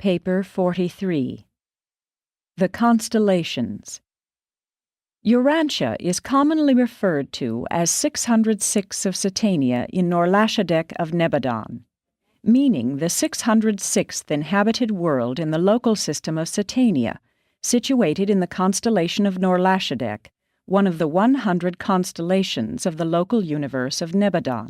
Paper 43. The Constellations. Urantia is commonly referred to as 606 of Satania in Norlashadek of Nebadon, meaning the 606th inhabited world in the local system of Satania, situated in the constellation of Norlashadek, one of the 100 constellations of the local universe of Nebadon.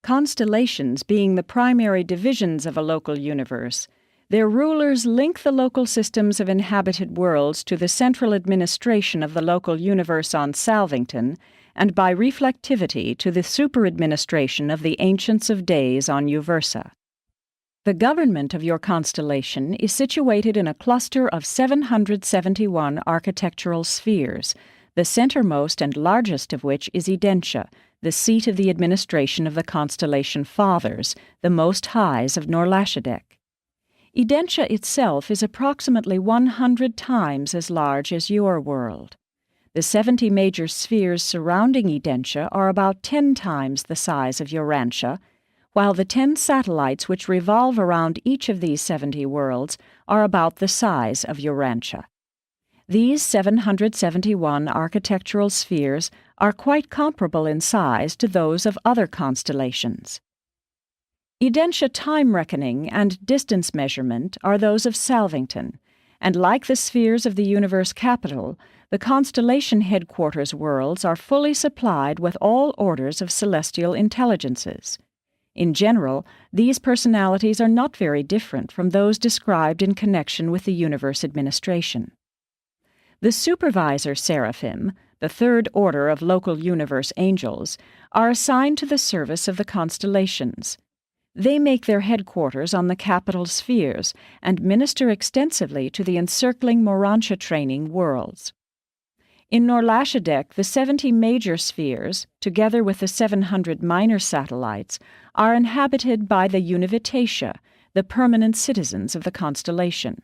Constellations being the primary divisions of a local universe, their rulers link the local systems of inhabited worlds to the central administration of the local universe on Salvington, and by reflectivity to the super-administration of the Ancients of Days on Uversa. The government of your constellation is situated in a cluster of 771 architectural spheres, the centermost and largest of which is Urantia, the seat of the administration of the constellation Fathers, the Most Highs of Norlashadek. Urantia itself is approximately 100 times as large as your world. The 70 major spheres surrounding Urantia are about 10 times the size of Urantia, while the 10 satellites which revolve around each of these 70 worlds are about the size of Urantia. These 771 architectural spheres are quite comparable in size to those of other constellations. Urantia time reckoning and distance measurement are those of Salvington, and like the spheres of the universe capital, the constellation headquarters worlds are fully supplied with all orders of celestial intelligences. In general, these personalities are not very different from those described in connection with the universe administration. The supervisor seraphim, the third order of local universe angels, are assigned to the service of the constellations. They make their headquarters on the capital spheres and minister extensively to the encircling Urantia training worlds. In Norlashadek, the 70 major spheres, together with the 700 minor satellites, are inhabited by the Univitatia, the permanent citizens of the constellation.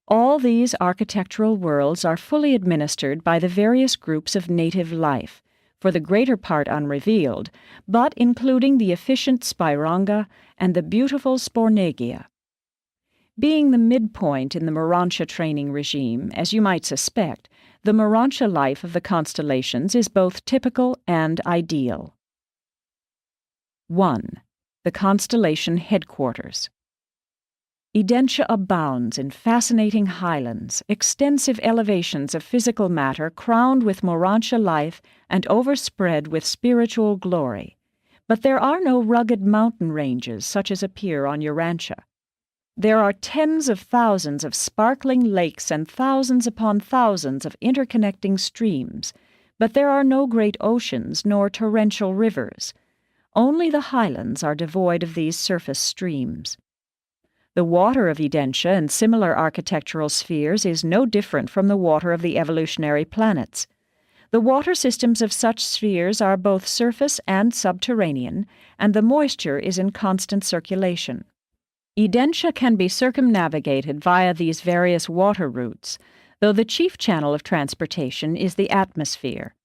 All these architectural worlds are fully administered by the various groups of native life, for the greater part unrevealed, but including the efficient Spiranga and the beautiful Spornegia. Being the midpoint in the Urantia training regime, as you might suspect, the Urantia life of the constellations is both typical and ideal. 1. The constellation headquarters. Urantia abounds in fascinating highlands, extensive elevations of physical matter crowned with Urantia life and overspread with spiritual glory. But there are no rugged mountain ranges such as appear on Urantia. There are tens of thousands of sparkling lakes and thousands upon thousands of interconnecting streams, but there are no great oceans nor torrential rivers. Only the highlands are devoid of these surface streams. The water of Urantia and similar architectural spheres is no different from the water of the evolutionary planets. The water systems of such spheres are both surface and subterranean, and the moisture is in constant circulation. Urantia can be circumnavigated via these various water routes, though the chief channel of transportation is the atmosphere.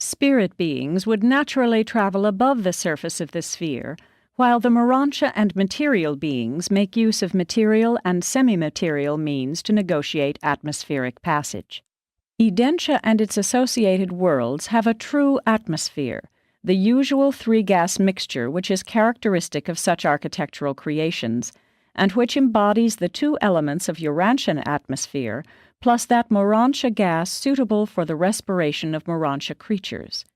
Spirit beings would naturally travel above the surface of the sphere, while the Urantia and material beings make use of material and semi-material means to negotiate atmospheric passage. Urantia and its associated worlds have a true atmosphere, the usual three-gas mixture which is characteristic of such architectural creations, and which embodies the two elements of Urantian atmosphere, plus that Urantia gas suitable for the respiration of Urantia creatures.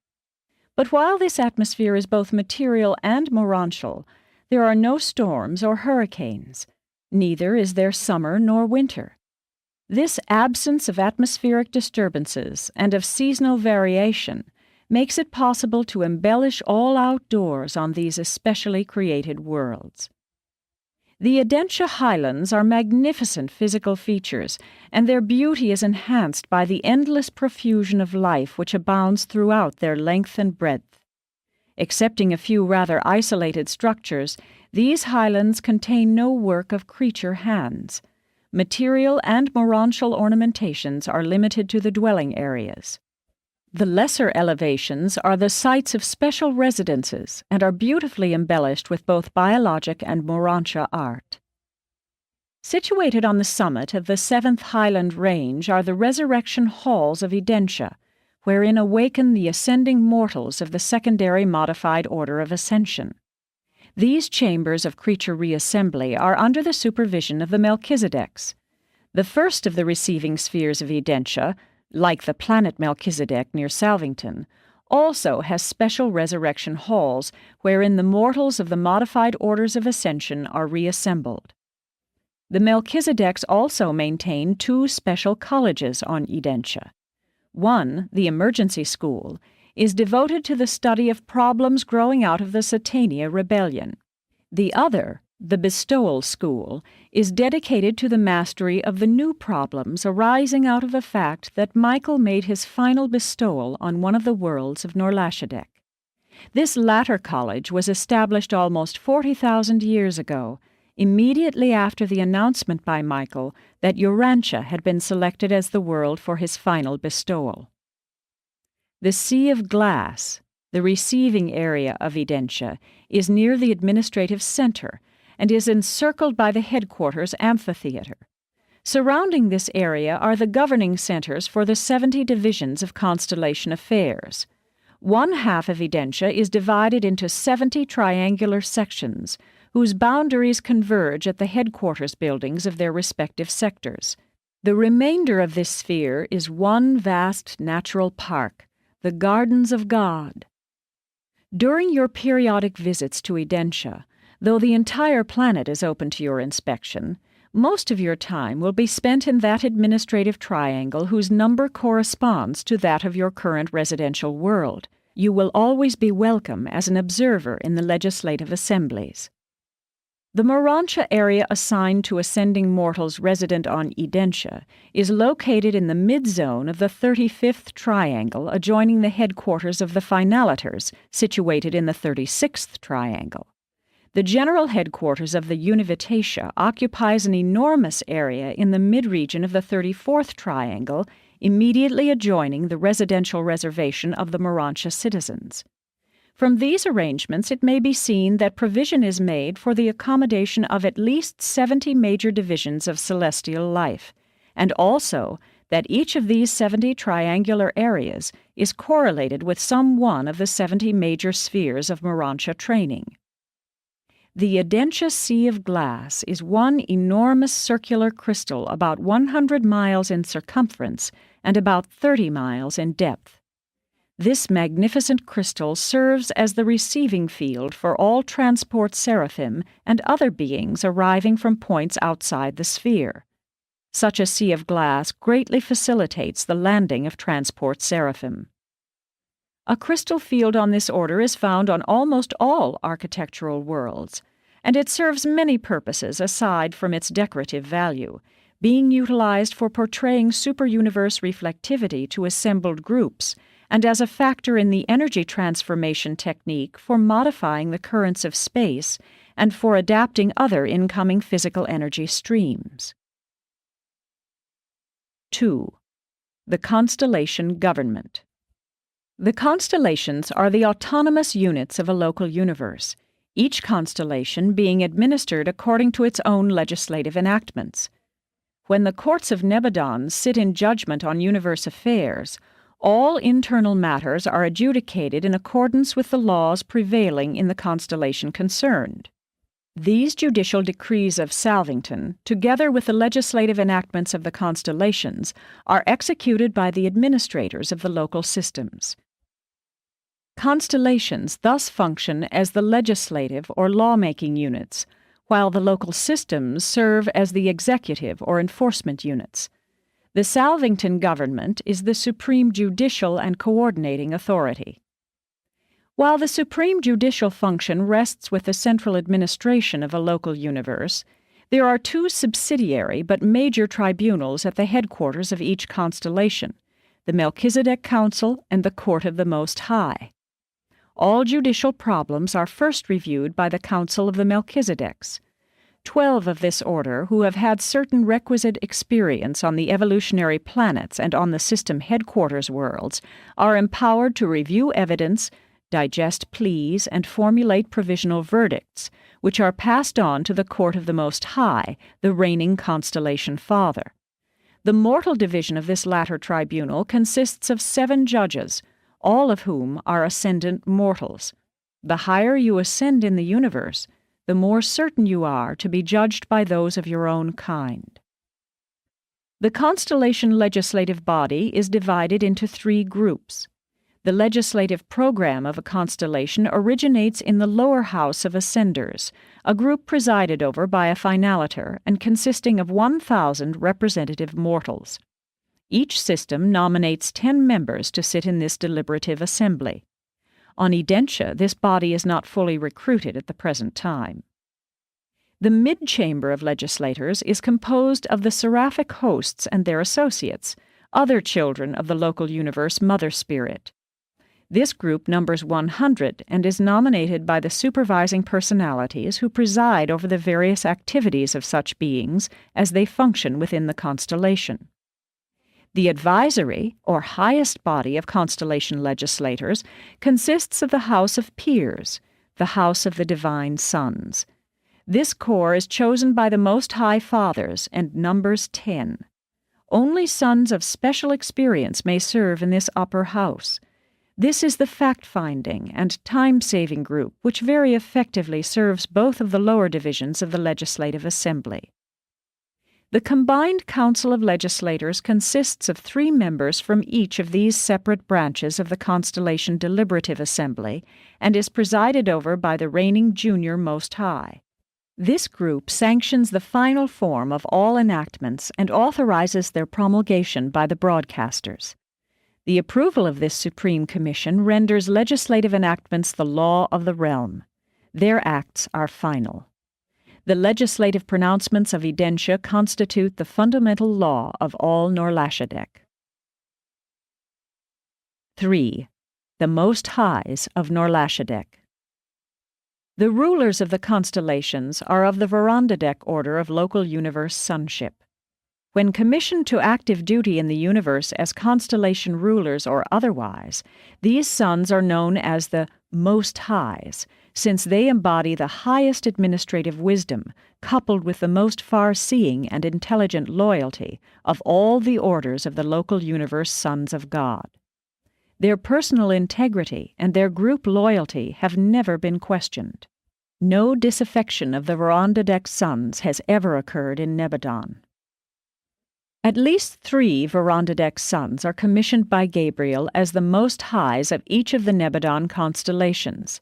But while this atmosphere is both material and Urantial, there are no storms or hurricanes. Neither is there summer nor winter. This absence of atmospheric disturbances and of seasonal variation makes it possible to embellish all outdoors on these especially created worlds. The Urantia highlands are magnificent physical features, and their beauty is enhanced by the endless profusion of life which abounds throughout their length and breadth. Excepting a few rather isolated structures, these highlands contain no work of creature hands. Material and Urantial ornamentations are limited to the dwelling areas. The lesser elevations are the sites of special residences and are beautifully embellished with both biologic and Urantia art. Situated on the summit of the 7th Highland Range are the Resurrection Halls of Urantia, wherein awaken the ascending mortals of the secondary modified order of ascension. These chambers of creature reassembly are under the supervision of the Melchizedeks. The first of the receiving spheres of Urantia, like the planet Melchizedek near Salvington, also has special resurrection halls wherein the mortals of the modified orders of ascension are reassembled. The Melchizedeks also maintain 2 special colleges on Urantia. One, the Emergency School, is devoted to the study of problems growing out of the Satania Rebellion. The other, the Bestowal School, is dedicated to the mastery of the new problems arising out of the fact that Michael made his final bestowal on one of the worlds of Norlashadek. This latter college was established almost 40,000 years ago, immediately after the announcement by Michael that Urantia had been selected as the world for his final bestowal. The Sea of Glass, the receiving area of Urantia, is near the administrative center and is encircled by the headquarters amphitheater. Surrounding this area are the governing centers for the 70 divisions of Constellation affairs. One half of Urantia is divided into 70 triangular sections, whose boundaries converge at the headquarters buildings of their respective sectors. The remainder of this sphere is one vast natural park, the Gardens of God. During your periodic visits to Urantia, though the entire planet is open to your inspection, most of your time will be spent in that administrative triangle whose number corresponds to that of your current residential world. You will always be welcome as an observer in the legislative assemblies. The Urantia area assigned to ascending mortals resident on Urantia is located in the mid-zone of the 35th triangle adjoining the headquarters of the Finalators, situated in the 36th triangle. The general headquarters of the Univitatia occupies an enormous area in the mid-region of the 34th triangle, immediately adjoining the residential reservation of the Urantia citizens. From these arrangements it may be seen that provision is made for the accommodation of at least 70 major divisions of celestial life, and also that each of these 70 triangular areas is correlated with some one of the 70 major spheres of Urantia training. The Urantia Sea of Glass is one enormous circular crystal about 100 miles in circumference and about 30 miles in depth. This magnificent crystal serves as the receiving field for all transport seraphim and other beings arriving from points outside the sphere. Such a sea of glass greatly facilitates the landing of transport seraphim. A crystal field on this order is found on almost all architectural worlds, and it serves many purposes aside from its decorative value, being utilized for portraying super-universe reflectivity to assembled groups, and as a factor in the energy transformation technique for modifying the currents of space and for adapting other incoming physical energy streams. 2. The Constellation Government. The constellations are the autonomous units of a local universe, each constellation being administered according to its own legislative enactments. When the courts of Nebadon sit in judgment on universe affairs, all internal matters are adjudicated in accordance with the laws prevailing in the constellation concerned. These judicial decrees of Salvington, together with the legislative enactments of the constellations, are executed by the administrators of the local systems. Constellations thus function as the legislative or lawmaking units, while the local systems serve as the executive or enforcement units. The Salvington government is the supreme judicial and coordinating authority. While the supreme judicial function rests with the central administration of a local universe, there are 2 subsidiary but major tribunals at the headquarters of each constellation, the Melchizedek Council and the Court of the Most High. All judicial problems are first reviewed by the Council of the Melchizedeks. 12 of this order, who have had certain requisite experience on the evolutionary planets and on the system headquarters worlds, are empowered to review evidence, digest pleas, and formulate provisional verdicts, which are passed on to the Court of the Most High, the reigning constellation father. The mortal division of this latter tribunal consists of 7 judges, all of whom are ascendant mortals. The higher you ascend in the universe, the more certain you are to be judged by those of your own kind. The constellation legislative body is divided into 3 groups. The legislative program of a constellation originates in the lower house of ascenders, a group presided over by a finaliter and consisting of 1,000 representative mortals. Each system nominates 10 members to sit in this deliberative assembly. On Urantia, this body is not fully recruited at the present time. The mid-chamber of legislators is composed of the seraphic hosts and their associates, other children of the local universe Mother Spirit. This group numbers 100 and is nominated by the supervising personalities who preside over the various activities of such beings as they function within the constellation. The advisory, or highest body of constellation legislators, consists of the House of Peers, the House of the Divine Sons. This corps is chosen by the Most High Fathers and numbers 10. Only sons of special experience may serve in this upper house. This is the fact-finding and time-saving group which very effectively serves both of the lower divisions of the Legislative Assembly. The combined Council of Legislators consists of 3 members from each of these separate branches of the Constellation Deliberative Assembly and is presided over by the reigning Junior Most High. This group sanctions the final form of all enactments and authorizes their promulgation by the broadcasters. The approval of this Supreme Commission renders legislative enactments the law of the realm. Their acts are final. The legislative pronouncements of Urantia constitute the fundamental law of all Norlashadek. 3. The Most Highs of Norlashadek. The rulers of the constellations are of the Verandadek order of local universe sonship. When commissioned to active duty in the universe as constellation rulers or otherwise, these sons are known as the Most Highs, since they embody the highest administrative wisdom, coupled with the most far-seeing and intelligent loyalty of all the orders of the local universe sons of God. Their personal integrity and their group loyalty have never been questioned. No disaffection of the Verandadek sons has ever occurred in Nebadon. At least 3 Verandadek sons are commissioned by Gabriel as the Most Highs of each of the Nebadon constellations.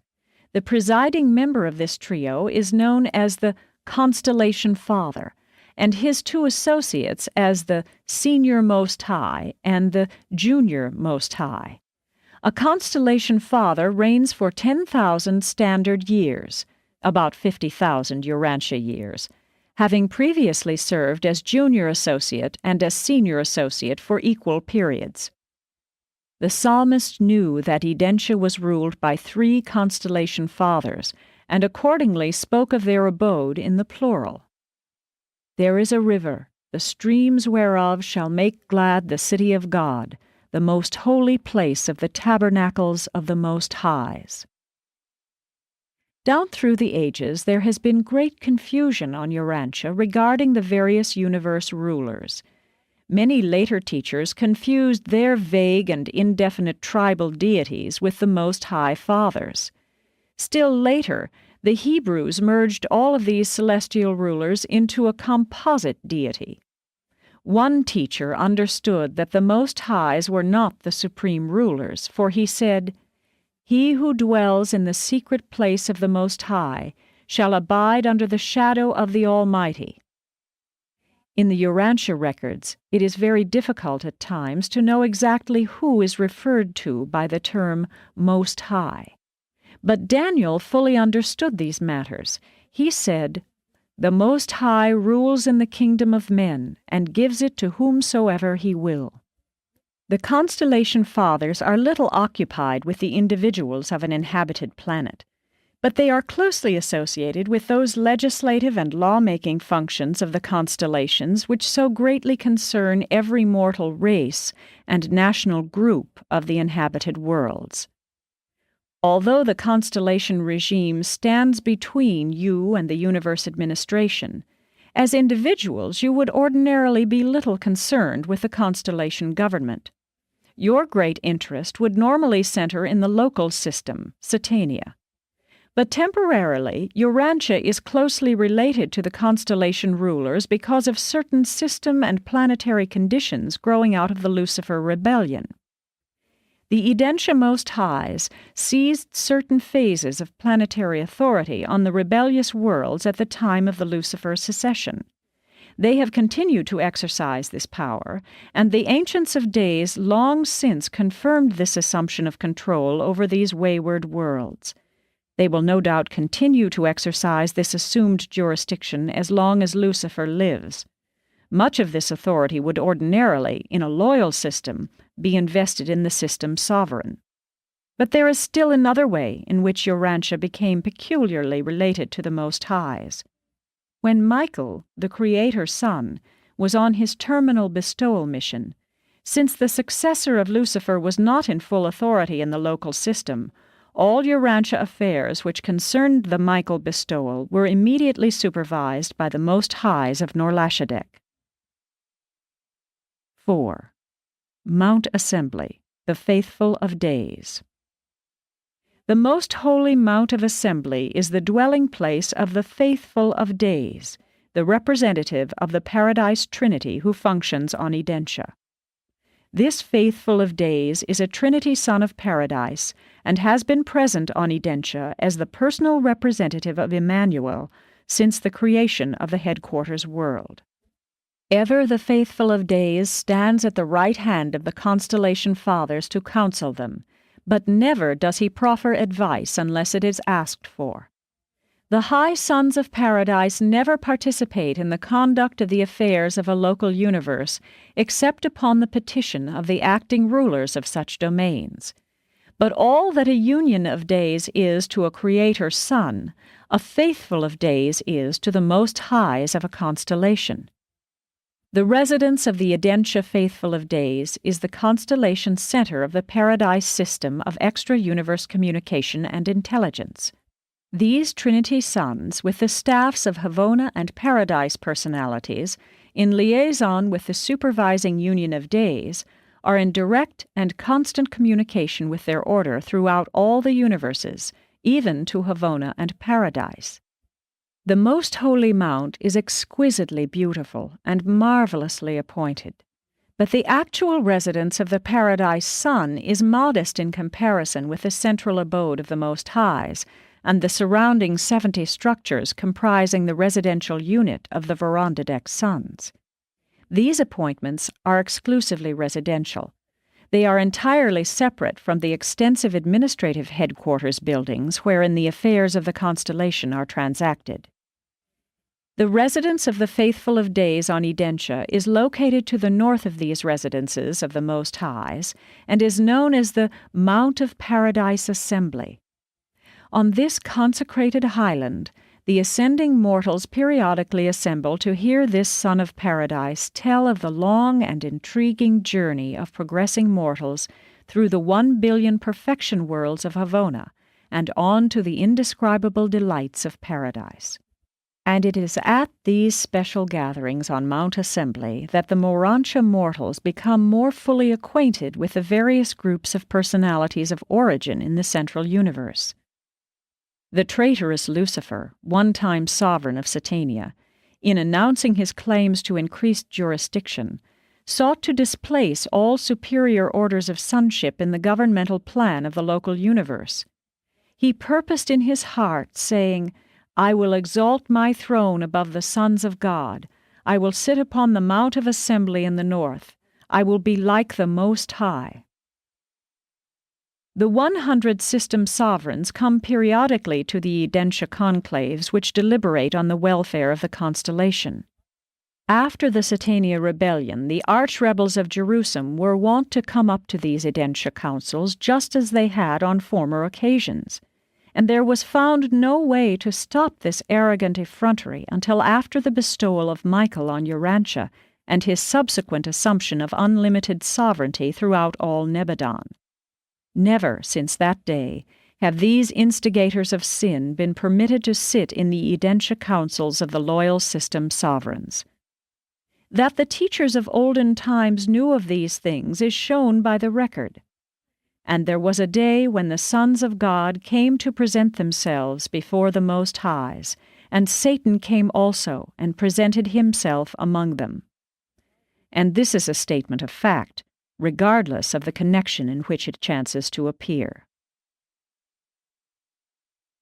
The presiding member of this trio is known as the Constellation Father, and his 2 associates as the Senior Most High and the Junior Most High. A Constellation Father reigns for 10,000 standard years, about 50,000 Urantia years, having previously served as junior associate and as senior associate for equal periods. The psalmist knew that Urantia was ruled by 3 constellation fathers, and accordingly spoke of their abode in the plural. There is a river, the streams whereof shall make glad the city of God, the most holy place of the tabernacles of the Most Highs. Down through the ages there has been great confusion on Urantia regarding the various universe rulers. Many later teachers confused their vague and indefinite tribal deities with the Most High Fathers. Still later, the Hebrews merged all of these celestial rulers into a composite deity. One teacher understood that the Most Highs were not the supreme rulers, for he said, "He who dwells in the secret place of the Most High shall abide under the shadow of the Almighty." In the Urantia records, it is very difficult at times to know exactly who is referred to by the term Most High. But Daniel fully understood these matters. He said, "The Most High rules in the kingdom of men, and gives it to whomsoever he will." The constellation fathers are little occupied with the individuals of an inhabited planet, but they are closely associated with those legislative and law-making functions of the constellations which so greatly concern every mortal race and national group of the inhabited worlds. Although the constellation regime stands between you and the universe administration, as individuals you would ordinarily be little concerned with the constellation government. Your great interest would normally center in the local system, Satania. But temporarily, Urantia is closely related to the constellation rulers because of certain system and planetary conditions growing out of the Lucifer rebellion. The Urantia Most Highs seized certain phases of planetary authority on the rebellious worlds at the time of the Lucifer secession. They have continued to exercise this power, and the Ancients of Days long since confirmed this assumption of control over these wayward worlds. They will no doubt continue to exercise this assumed jurisdiction as long as Lucifer lives. Much of this authority would ordinarily, in a loyal system, be invested in the system's sovereign. But there is still another way in which Urantia became peculiarly related to the Most Highs. When Michael, the Creator's son, was on his terminal bestowal mission, since the successor of Lucifer was not in full authority in the local system, all Urantia affairs which concerned the Michael bestowal were immediately supervised by the Most Highs of Norlashadek. 4. Mount Assembly, the Faithful of Days. The most holy Mount of Assembly is the dwelling place of the Faithful of Days, the representative of the Paradise Trinity who functions on Urantia. This Faithful of Days is a Trinity Son of Paradise and has been present on Urantia as the personal representative of Emmanuel since the creation of the headquarters world. Ever the Faithful of Days stands at the right hand of the Constellation Fathers to counsel them, but never does he proffer advice unless it is asked for. The High Sons of Paradise never participate in the conduct of the affairs of a local universe except upon the petition of the acting rulers of such domains. But all that a union of days is to a Creator Son, a Faithful of Days is to the Most Highs of a constellation. The residence of the Urantia Faithful of Days is the constellation center of the Paradise system of extra-universe communication and intelligence. These Trinity Sons, with the staffs of Havona and Paradise personalities, in liaison with the supervising Union of Days, are in direct and constant communication with their order throughout all the universes, even to Havona and Paradise. The Most Holy Mount is exquisitely beautiful and marvelously appointed, but the actual residence of the Paradise Sun is modest in comparison with the central abode of the Most Highs and the surrounding 70 structures comprising the residential unit of the Verondadek Sons. These appointments are exclusively residential. They are entirely separate from the extensive administrative headquarters buildings wherein the affairs of the constellation are transacted. The residence of the Faithful of Days on Urantia is located to the north of these residences of the Most Highs and is known as the Mount of Paradise Assembly. On this consecrated highland, the ascending mortals periodically assemble to hear this Son of Paradise tell of the long and intriguing journey of progressing mortals through the 1 billion perfection worlds of Havona and on to the indescribable delights of Paradise. And it is at these special gatherings on Mount Assembly that the Urantia mortals become more fully acquainted with the various groups of personalities of origin in the central universe. The traitorous Lucifer, one-time sovereign of Satania, in announcing his claims to increased jurisdiction, sought to displace all superior orders of sonship in the governmental plan of the local universe. He purposed in his heart, saying, "I will exalt my throne above the sons of God. I will sit upon the Mount of Assembly in the north. I will be like the Most High." The 100 system sovereigns come periodically to the Urantia conclaves which deliberate on the welfare of the constellation. After the Satania rebellion, the arch-rebels of Jerusalem were wont to come up to these Urantia councils just as they had on former occasions, and there was found no way to stop this arrogant effrontery until after the bestowal of Michael on Urantia and his subsequent assumption of unlimited sovereignty throughout all Nebadon. Never since that day have these instigators of sin been permitted to sit in the Urantia councils of the loyal system sovereigns. That the teachers of olden times knew of these things is shown by the record. And there was a day when the sons of God came to present themselves before the Most Highs, and Satan came also and presented himself among them. And this is a statement of fact, regardless of the connection in which it chances to appear.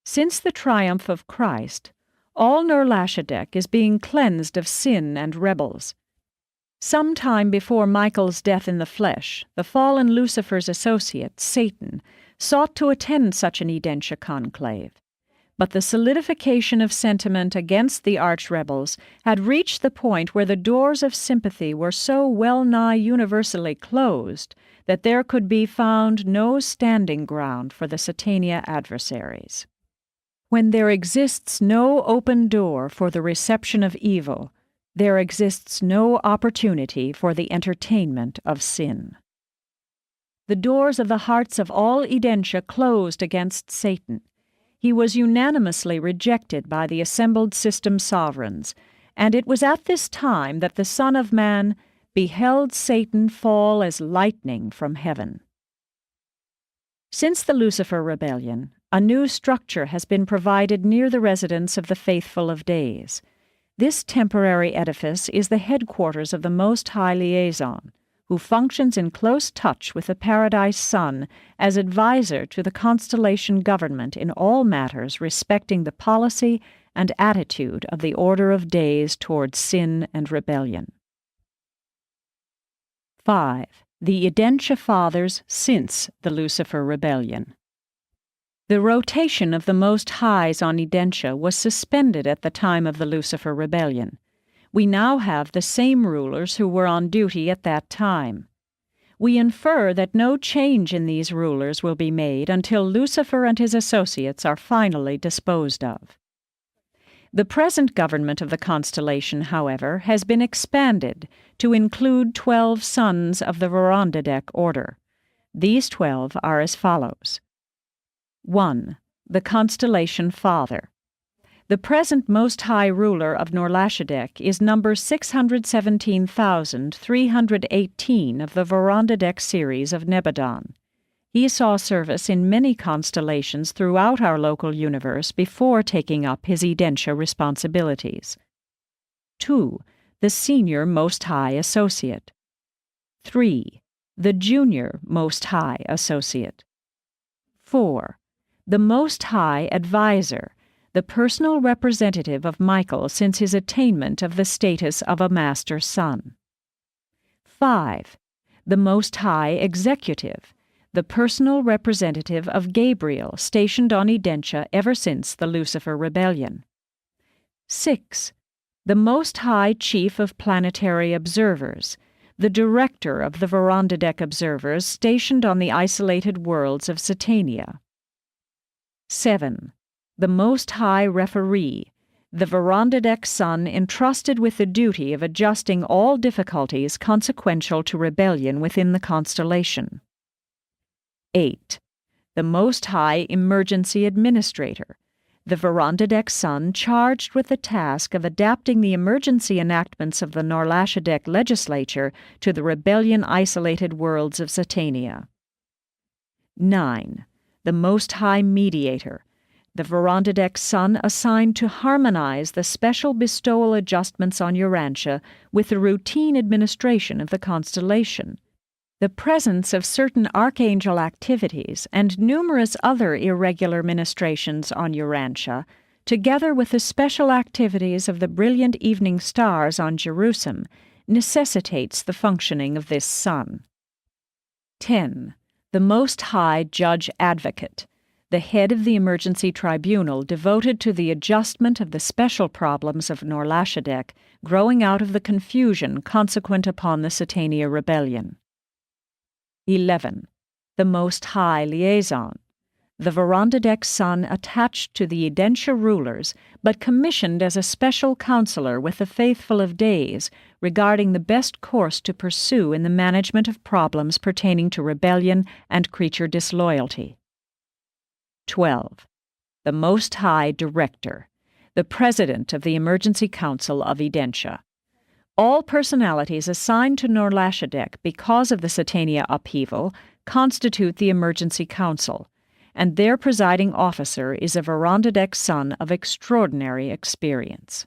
Since the triumph of Christ, all Nor-Lashadek is being cleansed of sin and rebels. Some time before Michael's death in the flesh, the fallen Lucifer's associate, Satan, sought to attend such an Urantia conclave. But the solidification of sentiment against the arch-rebels had reached the point where the doors of sympathy were so well-nigh universally closed that there could be found no standing ground for the Satania adversaries. When there exists no open door for the reception of evil, there exists no opportunity for the entertainment of sin. The doors of the hearts of all Urantia closed against Satan. He was unanimously rejected by the assembled system sovereigns, and it was at this time that the Son of Man beheld Satan fall as lightning from heaven. Since the Lucifer rebellion, a new structure has been provided near the residence of the faithful of days. This temporary edifice is the headquarters of the Most High Liaison, who functions in close touch with the Paradise Sun as advisor to the Constellation government in all matters respecting the policy and attitude of the Order of Days towards sin and rebellion. 5. The Urantia Fathers since the Lucifer Rebellion. The rotation of the Most Highs on Urantia was suspended at the time of the Lucifer Rebellion. We now have the same rulers who were on duty at that time. We infer that no change in these rulers will be made until Lucifer and his associates are finally disposed of. The present government of the constellation, however, has been expanded to include 12 sons of the Verandadek order. These 12 are as follows. 1. The Constellation Father. The present Most High Ruler of Nor-Lashadek is number 617,318 of the Verandadek series of Nebadon. He saw service in many constellations throughout our local universe before taking up his Urantia responsibilities. 2. The Senior Most High Associate. 3. The Junior Most High Associate. 4. The Most High Advisor, the personal representative of Michael since his attainment of the status of a Master Son. 5. The Most High Executive, the personal representative of Gabriel stationed on Urantia ever since the Lucifer Rebellion. 6. The Most High Chief of Planetary Observers, the director of the Verandadek Observers stationed on the isolated worlds of Satania. 7. The Most High Referee, the Verandadek Son entrusted with the duty of adjusting all difficulties consequential to rebellion within the constellation. 8. The Most High Emergency Administrator, the Verandadek Son charged with the task of adapting the emergency enactments of the Nor-Lashadek legislature to the rebellion-isolated worlds of Satania. 9. The Most High Mediator, the Verandadek Son assigned to harmonize the special bestowal adjustments on Urantia with the routine administration of the constellation. The presence of certain archangel activities and numerous other irregular ministrations on Urantia, together with the special activities of the brilliant evening stars on Jerusalem, necessitates the functioning of this Son. 10. The Most High Judge Advocate, the head of the emergency tribunal devoted to the adjustment of the special problems of Nor-Lashadek growing out of the confusion consequent upon the Satania Rebellion. 11. The Most High Liaison, the Verandadek Son attached to the Urantia rulers, but commissioned as a special counselor with the faithful of days regarding the best course to pursue in the management of problems pertaining to rebellion and creature disloyalty. 12. The Most High Director, the President of the Emergency Council of Edentia. All personalities assigned to Norlashadek because of the Satania upheaval constitute the Emergency Council, and their presiding officer is a Verandadek son of extraordinary experience.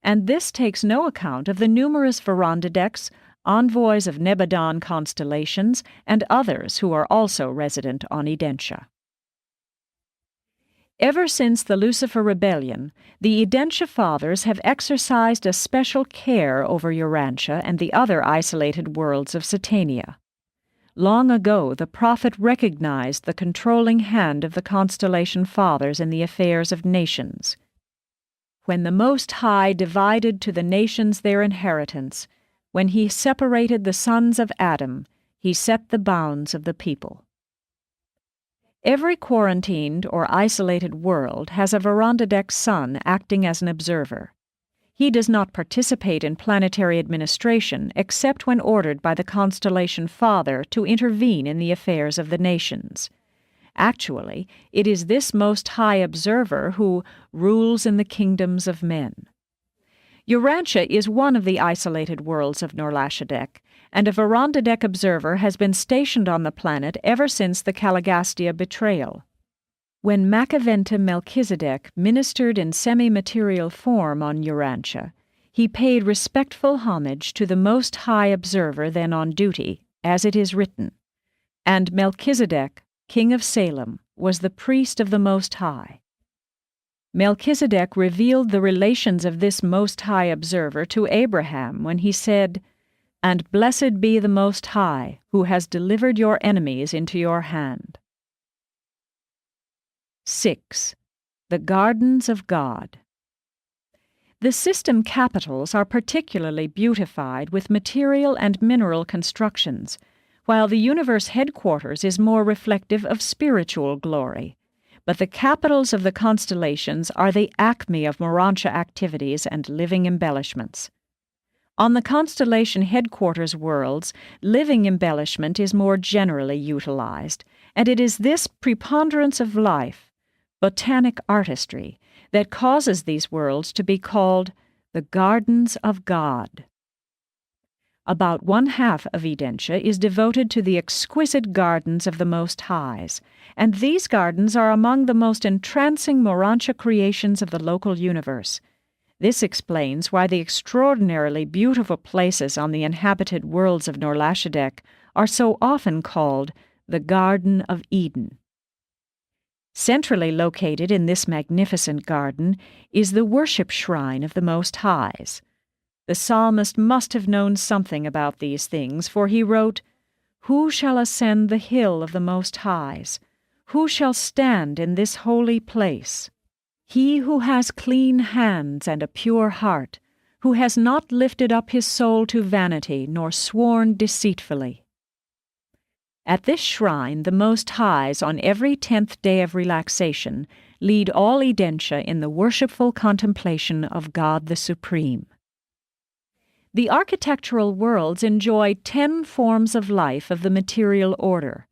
And this takes no account of the numerous Verandadeks, envoys of Nebadan Constellations, and others who are also resident on Edentia. Ever since the Lucifer Rebellion, the Edentia Fathers have exercised a special care over Urantia and the other isolated worlds of Satania. Long ago, the prophet recognized the controlling hand of the Constellation Fathers in the affairs of nations. When the Most High divided to the nations their inheritance, when he separated the sons of Adam, he set the bounds of the people. Every quarantined or isolated world has a Verandadek son acting as an observer. He does not participate in planetary administration except when ordered by the Constellation Father to intervene in the affairs of the nations. Actually, it is this Most High Observer who rules in the kingdoms of men. Urantia is one of the isolated worlds of Norlashadek, and a Verandadek observer has been stationed on the planet ever since the Caligastia betrayal. When Macaventa Melchizedek ministered in semi-material form on Urantia, he paid respectful homage to the Most High Observer then on duty, as it is written, "And Melchizedek, king of Salem, was the priest of the Most High." Melchizedek revealed the relations of this Most High Observer to Abraham when he said, "And blessed be the Most High, who has delivered your enemies into your hand." 6. The Gardens of God. The system capitals are particularly beautified with material and mineral constructions, while the universe headquarters is more reflective of spiritual glory. But the capitals of the constellations are the acme of Morantia activities and living embellishments. On the constellation headquarters worlds, living embellishment is more generally utilized, and it is this preponderance of life, botanic artistry, that causes these worlds to be called the Gardens of God. About one-half of Edentia is devoted to the exquisite gardens of the Most Highs, and these gardens are among the most entrancing Morantia creations of the local universe. This explains why the extraordinarily beautiful places on the inhabited worlds of Norlashadek are so often called the Garden of Eden. Centrally located in this magnificent garden is the worship shrine of the Most Highs. The psalmist must have known something about these things, for he wrote, "Who shall ascend the hill of the Most Highs? Who shall stand in this holy place? He who has clean hands and a pure heart, who has not lifted up his soul to vanity, nor sworn deceitfully." At this shrine, the Most Highs, on every 10th day of relaxation, lead all Edentia in the worshipful contemplation of God the Supreme. The architectural worlds enjoy 10 forms of life of the material order.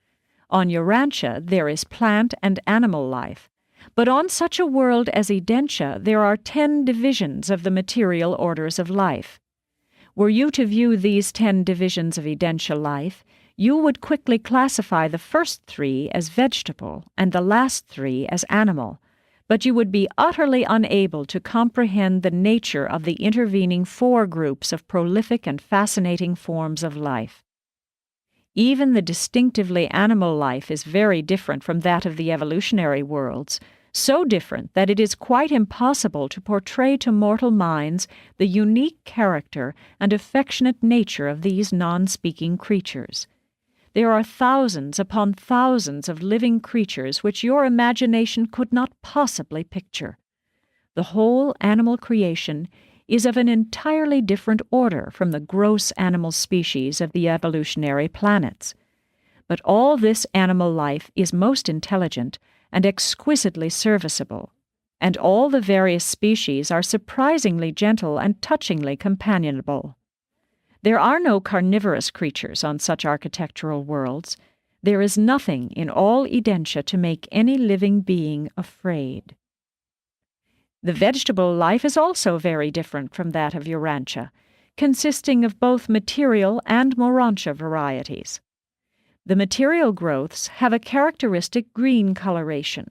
On Urantia there is plant and animal life, but on such a world as Edentia there are 10 divisions of the material orders of life. Were you to view these 10 divisions of Edentia life, you would quickly classify the first 3 as vegetable and the last 3 as animal, but you would be utterly unable to comprehend the nature of the intervening 4 groups of prolific and fascinating forms of life. Even the distinctively animal life is very different from that of the evolutionary worlds, so different that it is quite impossible to portray to mortal minds the unique character and affectionate nature of these non-speaking creatures. There are thousands upon thousands of living creatures which your imagination could not possibly picture. The whole animal creation is of an entirely different order from the gross animal species of the evolutionary planets. But all this animal life is most intelligent and exquisitely serviceable, and all the various species are surprisingly gentle and touchingly companionable. There are no carnivorous creatures on such architectural worlds. There is nothing in all Edentia to make any living being afraid. The vegetable life is also very different from that of Urantia, consisting of both material and Morantia varieties. The material growths have a characteristic green coloration,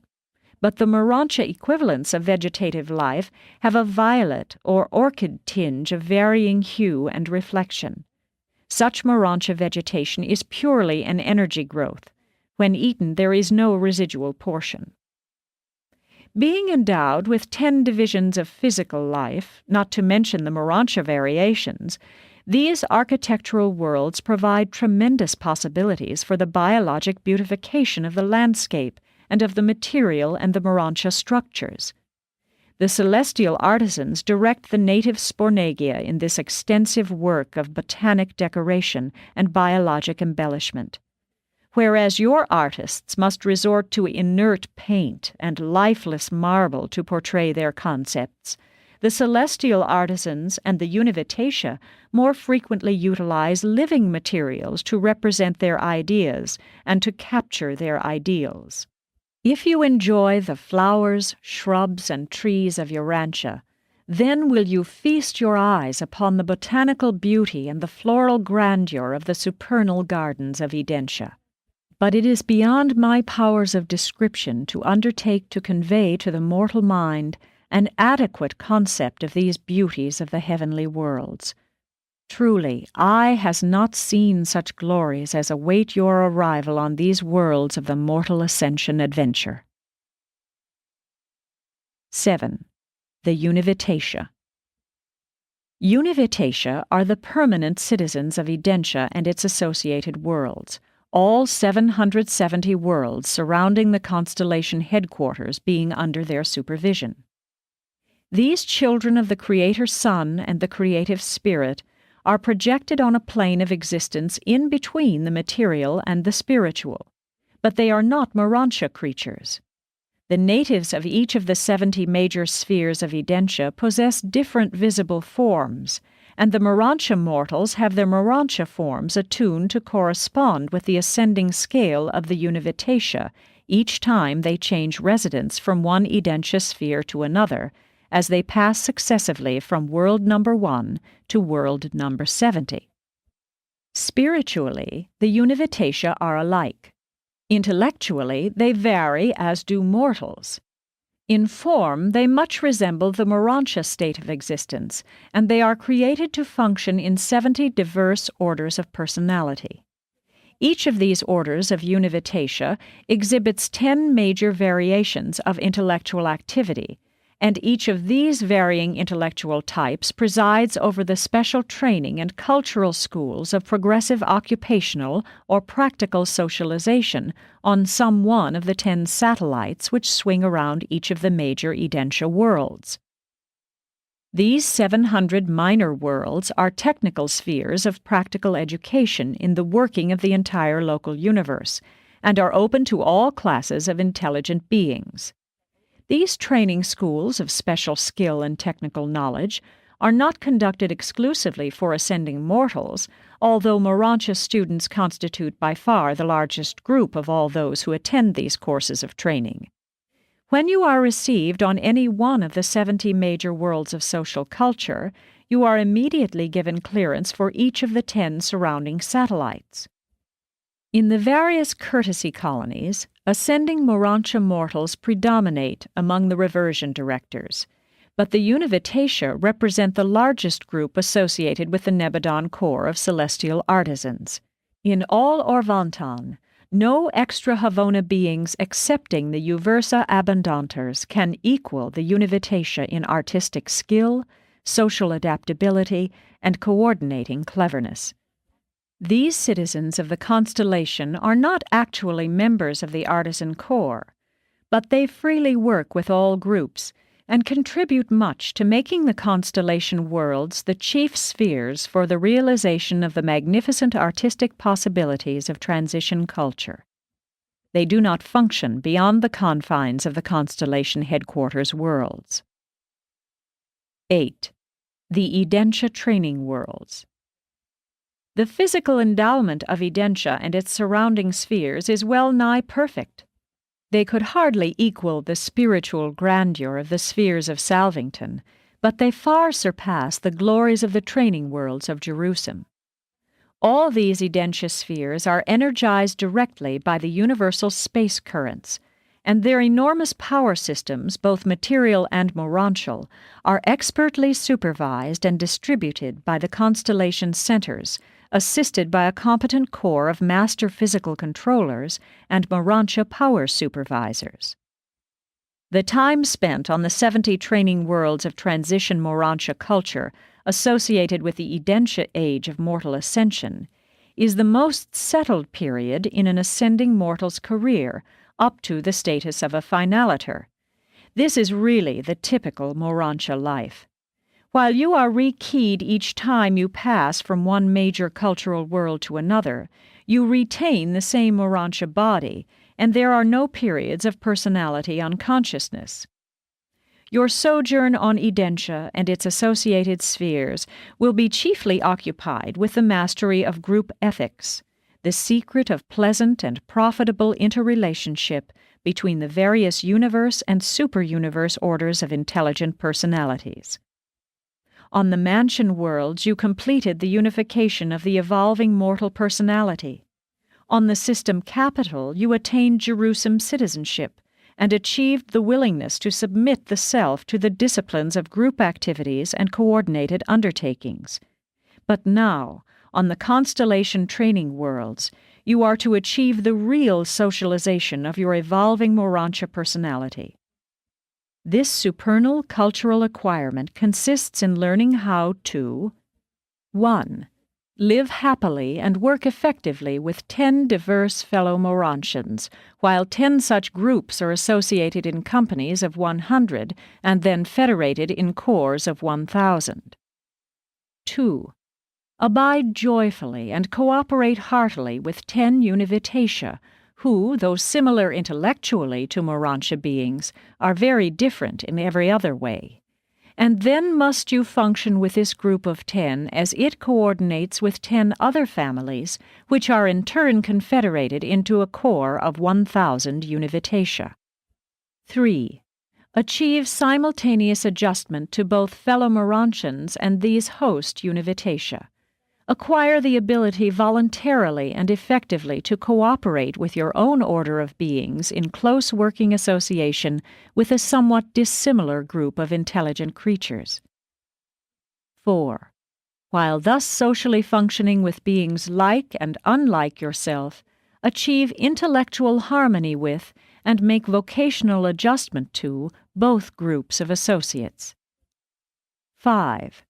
but the Morantia equivalents of vegetative life have a violet or orchid tinge of varying hue and reflection. Such Morantia vegetation is purely an energy growth. When eaten, there is no residual portion. Being endowed with 10 divisions of physical life, not to mention the Morantia variations, these architectural worlds provide tremendous possibilities for the biologic beautification of the landscape and of the material and the Morantia structures. The celestial artisans direct the native spornagia in this extensive work of botanic decoration and biologic embellishment. Whereas your artists must resort to inert paint and lifeless marble to portray their concepts, the celestial artisans and the Univitatia more frequently utilize living materials to represent their ideas and to capture their ideals. If you enjoy the flowers, shrubs, and trees of Urantia, then will you feast your eyes upon the botanical beauty and the floral grandeur of the supernal gardens of Edentia. But it is beyond my powers of description to undertake to convey to the mortal mind an adequate concept of these beauties of the heavenly worlds. Truly, eye has not seen such glories as await your arrival on these worlds of the mortal ascension adventure. 7. The Univitatia. Univitatia are the permanent citizens of Edentia and its associated worlds, all 770 worlds surrounding the constellation headquarters being under their supervision. These children of the Creator Sun and the Creative Spirit are projected on a plane of existence in between the material and the spiritual, but they are not Morantia creatures. The natives of each of the 70 major spheres of Edentia possess different visible forms, and the Morantia mortals have their Morantia forms attuned to correspond with the ascending scale of the Univitatia each time they change residence from one Edentia sphere to another, as they pass successively from world number 1 to world number 70. Spiritually, the Univitatia are alike. Intellectually, they vary as do mortals. In form, they much resemble the Morantia state of existence, and they are created to function in 70 diverse orders of personality. Each of these orders of Univitatia exhibits 10 major variations of intellectual activity, and each of these varying intellectual types presides over the special training and cultural schools of progressive occupational or practical socialization on some one of the 10 satellites which swing around each of the major Edentia worlds. These 700 minor worlds are technical spheres of practical education in the working of the entire local universe, and are open to all classes of intelligent beings. These training schools of special skill and technical knowledge are not conducted exclusively for ascending mortals, although Morantia students constitute by far the largest group of all those who attend these courses of training. When you are received on any one of the 70 major worlds of social culture, you are immediately given clearance for each of the 10 surrounding satellites. In the various courtesy colonies, ascending Morantia mortals predominate among the reversion directors, but the Univitatia represent the largest group associated with the Nebadon Corps of celestial artisans. In all Orvantan, no extra Havona beings excepting the Uversa Abundanters can equal the Univitatia in artistic skill, social adaptability, and coordinating cleverness. These citizens of the constellation are not actually members of the artisan corps, but they freely work with all groups and contribute much to making the constellation worlds the chief spheres for the realization of the magnificent artistic possibilities of transition culture. They do not function beyond the confines of the constellation headquarters worlds. 8. The Edentia Training Worlds. The physical endowment of Urantia and its surrounding spheres is well nigh perfect. They could hardly equal the spiritual grandeur of the spheres of Salvington, but they far surpass the glories of the training worlds of Jerusalem. All these Urantia spheres are energized directly by the universal space currents, and their enormous power systems, both material and morontial, are expertly supervised and distributed by the constellation centers, assisted by a competent corps of master physical controllers and morontia power supervisors. The time spent on the 70 training worlds of transition morontia culture associated with the Urantia age of mortal ascension is the most settled period in an ascending mortal's career, up to the status of a finaliter. This is really the typical morontia life. While you are rekeyed each time you pass from one major cultural world to another, you retain the same morontia body, and there are no periods of personality unconsciousness. Your sojourn on Urantia and its associated spheres will be chiefly occupied with the mastery of group ethics, the secret of pleasant and profitable interrelationship between the various universe and super-universe orders of intelligent personalities. On the mansion worlds, you completed the unification of the evolving mortal personality. On the system capital, you attained Jerusalem citizenship and achieved the willingness to submit the self to the disciplines of group activities and coordinated undertakings. But now, on the constellation training worlds, you are to achieve the real socialization of your evolving morontia personality. This supernal cultural acquirement consists in learning how to 1. Live happily and work effectively with 10 diverse fellow Morontians, while 10 such groups are associated in companies of 100 and then federated in corps of 1,000. 2. Abide joyfully and cooperate heartily with 10 Univitatia, who, though similar intellectually to Morontia beings, are very different in every other way. And then must you function with this group of 10 as it coordinates with 10 other families, which are in turn confederated into a corps of 1,000 Univitatia. 3. Achieve simultaneous adjustment to both fellow Morontians and these host Univitatia. Acquire the ability voluntarily and effectively to cooperate with your own order of beings in close working association with a somewhat dissimilar group of intelligent creatures. 4. While thus socially functioning with beings like and unlike yourself, achieve intellectual harmony with and make vocational adjustment to both groups of associates. 5.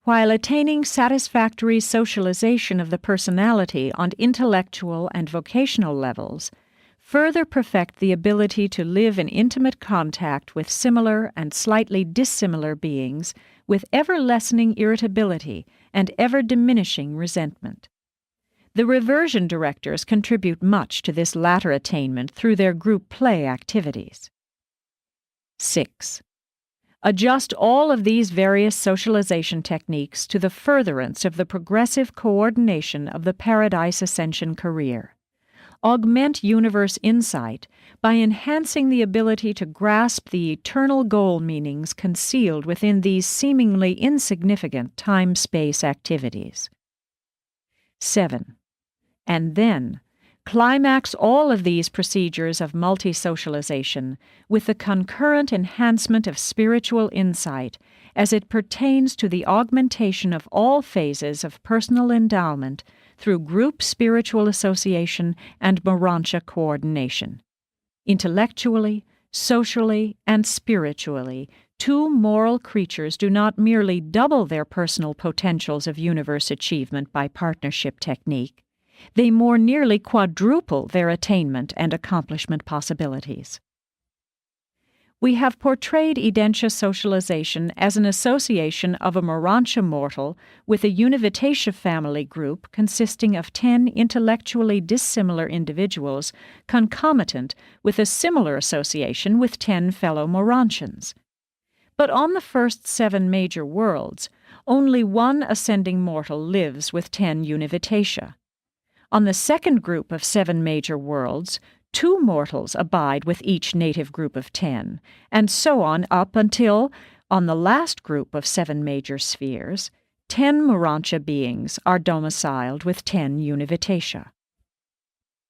While attaining satisfactory socialization of the personality on intellectual and vocational levels, further perfect the ability to live in intimate contact with similar and slightly dissimilar beings with ever-lessening irritability and ever-diminishing resentment. The reversion directors contribute much to this latter attainment through their group play activities. 6. Adjust all of these various socialization techniques to the furtherance of the progressive coordination of the Paradise Ascension career. Augment universe insight by enhancing the ability to grasp the eternal goal meanings concealed within these seemingly insignificant time-space activities. 7. And then, climax all of these procedures of multi-socialization with the concurrent enhancement of spiritual insight as it pertains to the augmentation of all phases of personal endowment through group spiritual association and Morontia coordination. Intellectually, socially, and spiritually, two moral creatures do not merely double their personal potentials of universe achievement by partnership technique, they more nearly quadruple their attainment and accomplishment possibilities. We have portrayed Urantia socialization as an association of a Morontia mortal with a Univitatia family group consisting of 10 intellectually dissimilar individuals concomitant with a similar association with 10 fellow Morontians. But on the first 7 major worlds, only one ascending mortal lives with 10 Univitatia. On the second group of 7 major worlds, 2 mortals abide with each native group of 10, and so on up until, on the last group of 7 major spheres, 10 Urantia beings are domiciled with 10 Univitatia.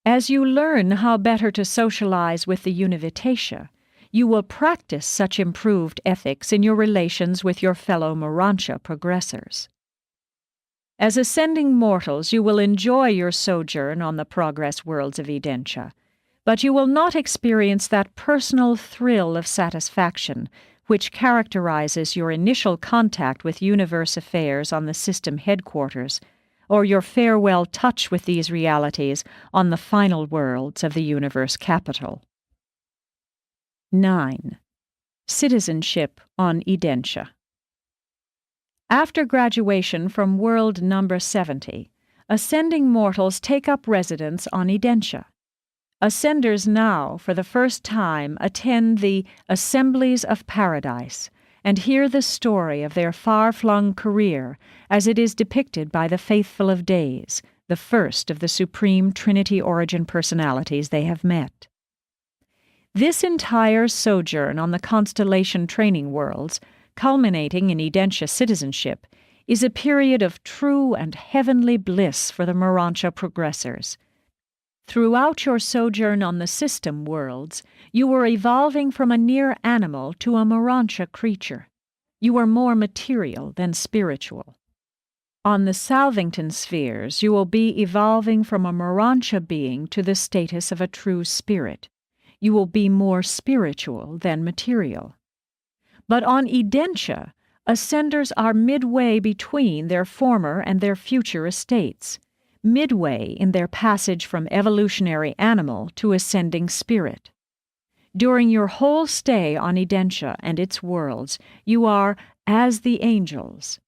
As you learn how better to socialize with the Univitatia, you will practice such improved ethics in your relations with your fellow Urantia progressors. As ascending mortals, you will enjoy your sojourn on the progress worlds of Urantia, but you will not experience that personal thrill of satisfaction which characterizes your initial contact with universe affairs on the system headquarters, or your farewell touch with these realities on the final worlds of the universe capital. 9. Citizenship on Urantia. After graduation from world number 70, ascending mortals take up residence on Urantia. Ascenders now, for the first time, attend the Assemblies of Paradise and hear the story of their far-flung career as it is depicted by the Faithful of Days, the first of the Supreme Trinity Origin personalities they have met. This entire sojourn on the Constellation training worlds, culminating in Urantia citizenship, is a period of true and heavenly bliss for the Urantia progressors. Throughout your sojourn on the system worlds, you were evolving from a near animal to a Urantia creature. You were more material than spiritual. On the Salvington spheres, you will be evolving from a Urantia being to the status of a true spirit. You will be more spiritual than material. But on Urantia, ascenders are midway between their former and their future estates, midway in their passage from evolutionary animal to ascending spirit. During your whole stay on Urantia and its worlds, you are as the angels.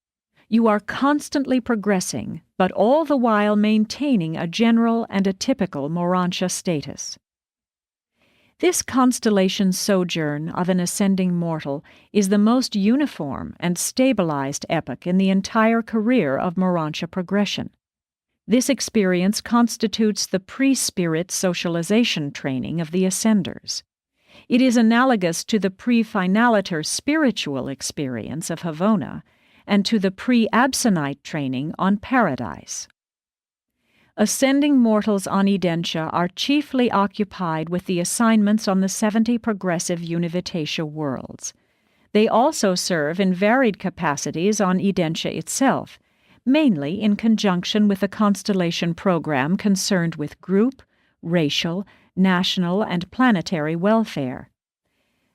You are constantly progressing, but all the while maintaining a general and a typical Urantia status. This constellation sojourn of an ascending mortal is the most uniform and stabilized epoch in the entire career of Urantia progression. This experience constitutes the pre-spirit socialization training of the ascenders. It is analogous to the pre-finaliter spiritual experience of Havona and to the pre-absonite training on Paradise. Ascending mortals on Urantia are chiefly occupied with the assignments on the 70 progressive Univitatia worlds. They also serve in varied capacities on Urantia itself, mainly in conjunction with the Constellation program concerned with group, racial, national, and planetary welfare.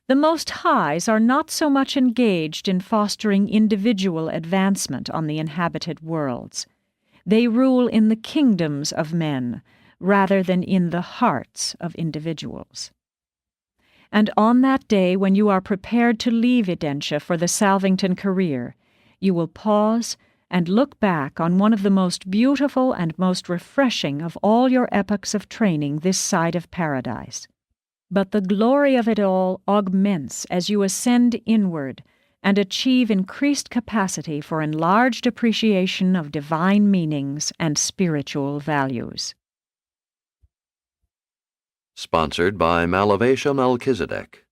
The Most Highs are not so much engaged in fostering individual advancement on the inhabited worlds. They rule in the kingdoms of men, rather than in the hearts of individuals. And on that day when you are prepared to leave Urantia for the Salvington career, you will pause and look back on one of the most beautiful and most refreshing of all your epochs of training this side of Paradise. But the glory of it all augments as you ascend inward and achieve increased capacity for enlarged appreciation of divine meanings and spiritual values. Sponsored by Malavesha Melchizedek.